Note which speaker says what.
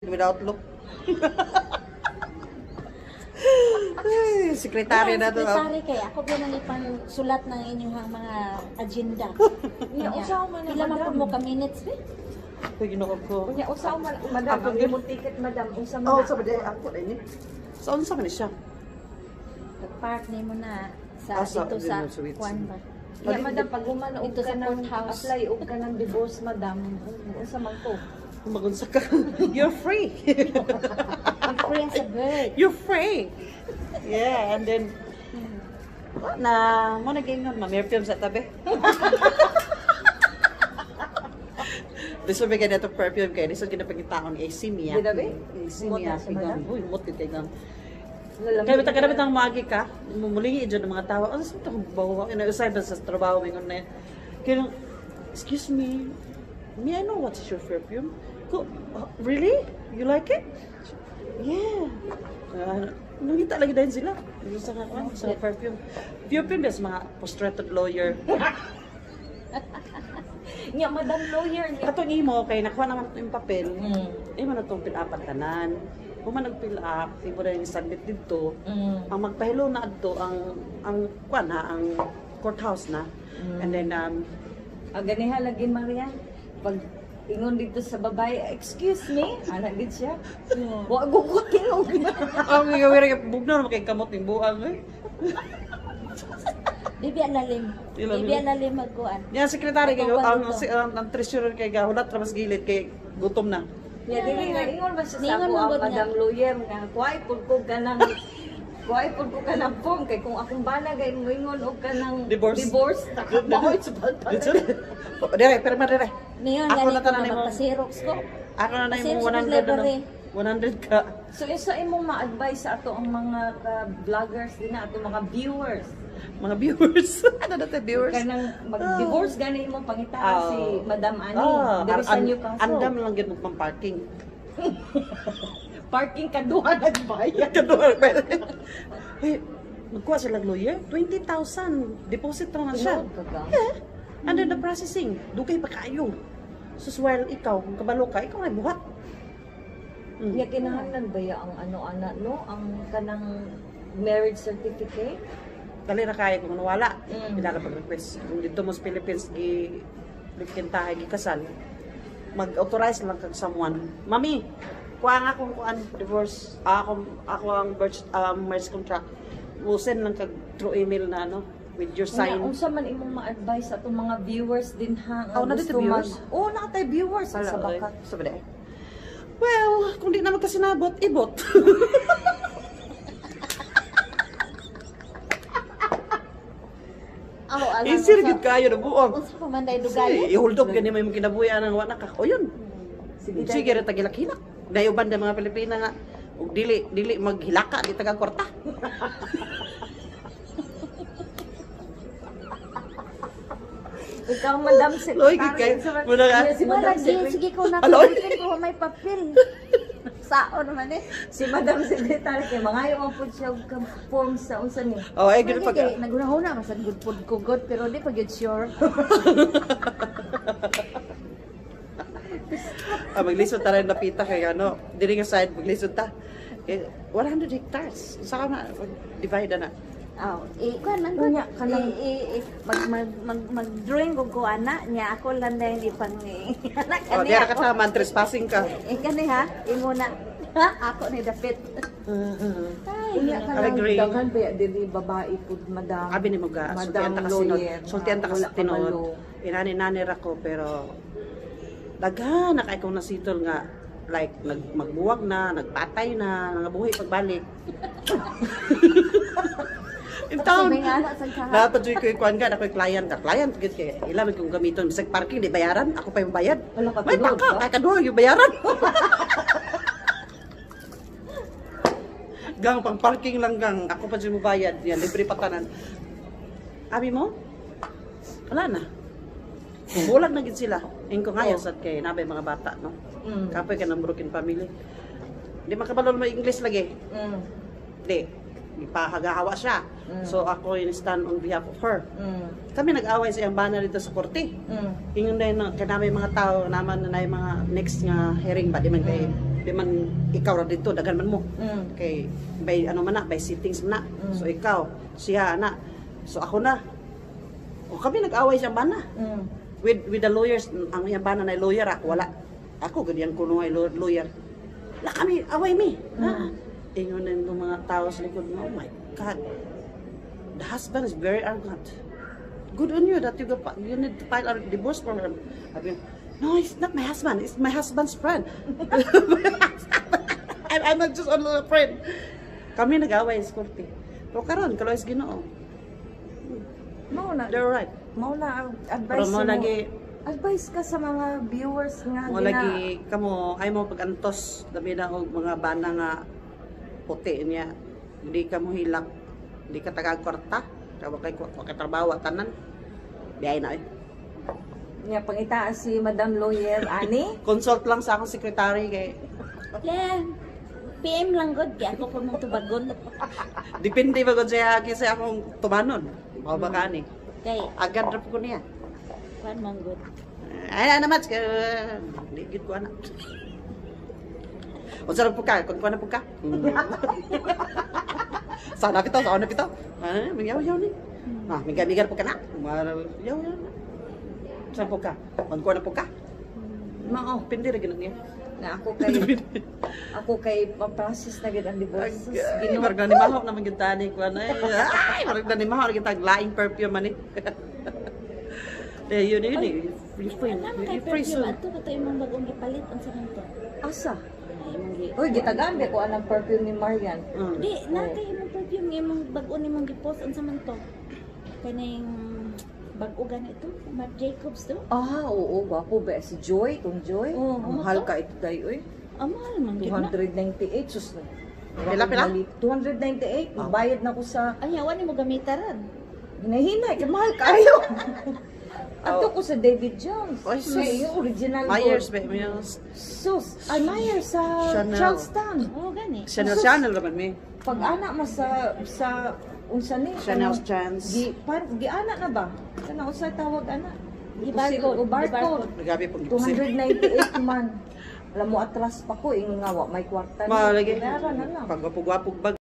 Speaker 1: Without look. Ay, sekretary na to.
Speaker 2: Sekretary kaya ako ba nang ipang sulat ng inyong mga agenda.
Speaker 3: Iya, usaw man na
Speaker 2: Pila man po
Speaker 3: madam.
Speaker 2: mo ka minutes be?
Speaker 1: Ay, ginawa ko.
Speaker 3: Unya usaw man madam,
Speaker 1: Ako,
Speaker 3: ang imong ticket madam, unsa man.
Speaker 1: Oh, sabi niya, ako na ini. Saan sa man siya?
Speaker 2: Pag-park ni mo na sa
Speaker 1: Sa-
Speaker 2: dito sa
Speaker 1: sa Wits.
Speaker 2: Kwan ba?
Speaker 3: Iya madam, pag humana og
Speaker 2: Dito
Speaker 3: ka
Speaker 2: sa
Speaker 3: nang
Speaker 2: courthouse.
Speaker 3: apply og ka ng divorce madam, unsa man ko?
Speaker 1: Magunsa ka. You're free.
Speaker 2: I'm free as a bird.
Speaker 1: You're free. Yeah, and then, na, mo nag-ingon, ma-merpium sa tabi. Gusto ba ganito perfume kayo? Gusto ginapagitaon AC Mia.
Speaker 3: Ginabi?
Speaker 1: AC
Speaker 3: Mot
Speaker 1: Mia.
Speaker 3: na siya, madam?
Speaker 1: Uy, mot kay gang.
Speaker 3: Lalamig
Speaker 1: Kaya bita
Speaker 3: na-
Speaker 1: ka ang magi ka, mumulingi dyan ng mga tao. Ano sa itong bawa? Inausay ba sa trabaho mo na kaya, excuse me, may I know what's your perfume? Ko, really? You like it? Yeah. Nangita lagi dahil sila. Sa perfume. Perfume is mga frustrated lawyer.
Speaker 3: Nya madam lawyer ni.
Speaker 1: Katong imo, kay nakuha naman ito yung papel.
Speaker 3: Mm.
Speaker 1: Imo na itong pinapan tanan. Kung man nag-fill up, imo na yung submit dito.
Speaker 3: Mm.
Speaker 1: Ang magpahilo na adto ang kuan ha, ang courthouse na. And then
Speaker 3: Ang ganiha lagi Maria. Pag ingon dito sa babae, excuse me, ana gid siya. Wa gugutin og.
Speaker 1: ang gawin bugnaw na kay kamot ning buang eh.
Speaker 2: Bibi lalim.
Speaker 1: Ilan
Speaker 2: Bibi
Speaker 1: yun?
Speaker 2: lalim magkuan.
Speaker 1: Yan sekretary kay
Speaker 2: Ito,
Speaker 1: ang
Speaker 2: ito.
Speaker 1: ang treasurer kay gahulat ra mas gilid kay gutom na.
Speaker 3: Ya dili nga ingon ba siya sa
Speaker 2: Ningon
Speaker 3: ako
Speaker 2: man
Speaker 3: ang
Speaker 2: gud
Speaker 3: madam
Speaker 2: nga.
Speaker 3: lawyer nga kuay pud ko kanang kuay pud ko kanang form kay kung akong bana gay moingon og kanang
Speaker 1: Divorce.
Speaker 3: Bahoy sa bata.
Speaker 1: Dire, pero dire.
Speaker 2: Niyon
Speaker 1: Ako
Speaker 2: gani
Speaker 1: na
Speaker 2: ko
Speaker 1: tanan
Speaker 2: na
Speaker 1: mo.
Speaker 2: magpa-xerox ko.
Speaker 1: Ako na
Speaker 2: Kasi
Speaker 1: yung
Speaker 2: sa
Speaker 1: 100
Speaker 2: library.
Speaker 1: ano, 100 ka.
Speaker 3: So isa imong ma-advise sa ato ang mga vloggers din na ato mga viewers
Speaker 1: Mga viewers. Ano na tayo viewers?
Speaker 3: kanang mag-divorce gani imong pangitaan
Speaker 1: Oh.
Speaker 3: si Madam Ani
Speaker 1: Ah,
Speaker 3: diri sa Newcastle.
Speaker 1: andam lang gid mo pang parking.
Speaker 3: Parking kaduha nagbayad.
Speaker 1: Kaduha. Hey, magkuha sila ng lawyer, 20,000 deposit na siya. Yeah. And then the processing, dugay pa kayo. So while ikaw, kung kabalo ka, ikaw ay buhat.
Speaker 3: Ya kinahanglan ba ya ang ano ana no ang kanang marriage certificate?
Speaker 1: Dali na kaya kung nawala.
Speaker 3: Mm.
Speaker 1: Pinaka pag-request. Kung dito mo sa Philippines, gikintahay, gikasal, mag-authorize lang kag someone. Mami, kuha nga kung kuan divorce, ako ang marriage contract. Send lang kag through email na ano, with your
Speaker 3: Sign.
Speaker 1: sign.
Speaker 3: Unsa man imong ma-advise sa atong mga viewers din ha?
Speaker 1: Oh, nandito viewers?
Speaker 3: Oh, nakatay viewers sa
Speaker 1: okay.
Speaker 3: bakat.
Speaker 1: Sabi na eh. Well, kung di naman kasi nabot, ibot.
Speaker 2: Aw, alam
Speaker 1: Isir gid kayo na buong.
Speaker 2: Unsa pa man day
Speaker 1: Sige,
Speaker 2: dugali?
Speaker 1: i-hold up gani mo yung kinabuyan ng wala ka. O yun.
Speaker 3: Sige,
Speaker 1: Sige, rin tagilak-hilak. Dayuban ng mga Pilipina nga. Ug dili maghilaka di taga kwarta.
Speaker 3: Ikaw, Madam
Speaker 1: Loy, gid kayo. Muna nga.
Speaker 3: Si
Speaker 2: Wala
Speaker 3: Madam
Speaker 2: gyud
Speaker 3: Secretary.
Speaker 2: sige ko na
Speaker 1: Aloy.
Speaker 2: ko may papel. Sao naman eh.
Speaker 3: Si Madam Secretary kay mangayo man pud siya og form sa unsa ni.
Speaker 1: Oh, ay gid pag
Speaker 2: Nagunahuna masad good pod ko good pero di pa gyud sure.
Speaker 1: maglisod ta rin napita kay ano. Dili nga side maglisod ta. 100 hectares. Saka na divide na.
Speaker 2: Aw, kuan man
Speaker 3: Unya, kanang-
Speaker 2: mag-drawing ko ana niya ako lang dahil ipang anak
Speaker 1: Oh, di ka ta man trespassing ka.
Speaker 2: kani ha imo na ha ako ni dapit. Ay,
Speaker 3: Unya
Speaker 1: I agree.
Speaker 3: kanang daghan ba dili babae pud Madam.
Speaker 1: Abi ni mo ga, sultihan
Speaker 3: Madam
Speaker 1: ta kasi
Speaker 3: lawyer.
Speaker 1: sultihan ta kasi
Speaker 3: Wala ka
Speaker 1: tinod.
Speaker 3: malo.
Speaker 1: Inani-nani ra ko pero daghan na kay kung nasitol nga like magbuwag na, nagpatay na, nangabuhi pagbalik. In town.
Speaker 2: Sabi nga na sa kaha.
Speaker 1: Dapat joy ko ikuan ka, ako'y client ka. Client, gid kay ilamig kong gamiton. Bisag parking, di bayaran. Ako pa yung bayad.
Speaker 3: Wala ka
Speaker 1: May
Speaker 3: tunod
Speaker 1: taka,
Speaker 3: ba?
Speaker 1: kaya kaduha yung bayaran. Gang, pang parking lang gang. Ako pa dyan mo bayad. Yan, libre patanan. Abi mo? Wala na. Bulag na gid sila. Ingko ngayon sad kay nabay mga bata, no?
Speaker 3: Mm.
Speaker 1: Kapoy ka ng broken family. Di makabalo mo English lagi.
Speaker 3: Mm.
Speaker 1: Di. Ipahagahawa siya.
Speaker 3: Mm.
Speaker 1: So ako yung stand on behalf of her.
Speaker 3: Mm.
Speaker 1: Kami nag-away sa iyang bana dito sa korte.
Speaker 3: Mm.
Speaker 1: Ingon dahil na kanami mga tao naman na mga next nga hearing ba di man kay di man ikaw ra dito dagan man mo.
Speaker 3: Mm.
Speaker 1: Kay by ano man na, by sittings man na. So ikaw, siya na. So ako na. O kami nag-away siya bana.
Speaker 3: Mm.
Speaker 1: With the lawyers, ang iyang bana na lawyer ako wala. Ako ganyan ko ay lawyer. La kami away mi. Ingon na yung mga tao sa likod mo. Oh my God. The husband is very arrogant. Good on you that you need to file a divorce for him. Sabi, no, it's not my husband. It's my husband's friend. I'm not just only a friend. Kami nag-away sa korte. Pero karon, kalois Ginoo.
Speaker 3: Mao na.
Speaker 1: They're right.
Speaker 3: Mao na ang
Speaker 1: Pero
Speaker 3: advice
Speaker 1: mo
Speaker 3: mo.
Speaker 1: lagi,
Speaker 3: Advice ka sa mga viewers nga
Speaker 1: mo lagi, kamo, ay mo pag-antos. Dami na og mga bana nga puti niya. Hindi ka mo hilak. Hindi ka taga-kwarta. Kaya trabaho, tanan. Biyay na eh.
Speaker 3: nga pangitaas si Madam Lawyer Ani.
Speaker 1: Consult lang sa akong sekretary kay
Speaker 2: Yeah. PM lang god kaya ako pa mong tubagon.
Speaker 1: depende ba gud siya kasi akong tumanon. Mao ba kani?
Speaker 2: Kay
Speaker 1: Agad ra po ko niya.
Speaker 2: kuan man god.
Speaker 1: Ay na match ka. Di gid ko ana. Unsa ra po ka? Kun kuan na po ka? Sana pito, sana pito. Ah, mingyaw-yaw ni. Ah, mingga-mingga po ka na. Yaw-yaw na. Saan po ka? Kun kuan na po ka?
Speaker 3: Mao
Speaker 1: Pindi ra gyud niya.
Speaker 3: na ako kay pa-process na gid ang divorce.
Speaker 1: Marag na ni mahok naman gyud tani kuan ay. Ay, marag na ni mahok gyud tag laing perfume man ni. Eh, yun. You free.
Speaker 2: Ano kay
Speaker 1: You free
Speaker 2: perfume
Speaker 1: soon.
Speaker 2: ato kato imong bagong gipalit unsa man to?
Speaker 3: Asa?
Speaker 2: Ay, imong gi.
Speaker 3: Uy, gitagambi ko anang perfume ni Marian.
Speaker 2: Di na kay imong perfume imong bag-o nimong gipost unsa man to? Kaning bag-o ganito, Marc Jacobs to.
Speaker 3: Ah, oo, gwapo ba si Joy, kung Joy?
Speaker 2: Oo,
Speaker 3: mahal
Speaker 2: ano
Speaker 3: ka ito day, uy.
Speaker 2: Mahal man gid na.
Speaker 3: 298 sus na.
Speaker 1: Pila?
Speaker 3: 298, magbayad na ko sa
Speaker 2: Ay, awan nimo gamitaran.
Speaker 3: hinahinay, kay mahal kayo. Ato ko sa David Jones.
Speaker 1: Ay, sus.
Speaker 3: May yung original
Speaker 1: Myers,
Speaker 3: gold.
Speaker 1: ba? Myers.
Speaker 3: Sus, ay Myers sa
Speaker 1: Chanel.
Speaker 3: Charleston.
Speaker 2: Oh, gani.
Speaker 1: Chanel naman mi.
Speaker 3: Pag anak mo sa unsa ni?
Speaker 1: Chanel's Chance.
Speaker 3: Gi anak na ba? Kana unsay tawag anak?
Speaker 2: Di-barcode,
Speaker 3: Barcode.
Speaker 1: Nagabi pang gipsi.
Speaker 3: 298 man. Alam mo atras pa ko ingawa may kwarta.
Speaker 1: Malagi.
Speaker 3: Bayaran na lang.
Speaker 1: Pag gwapog bag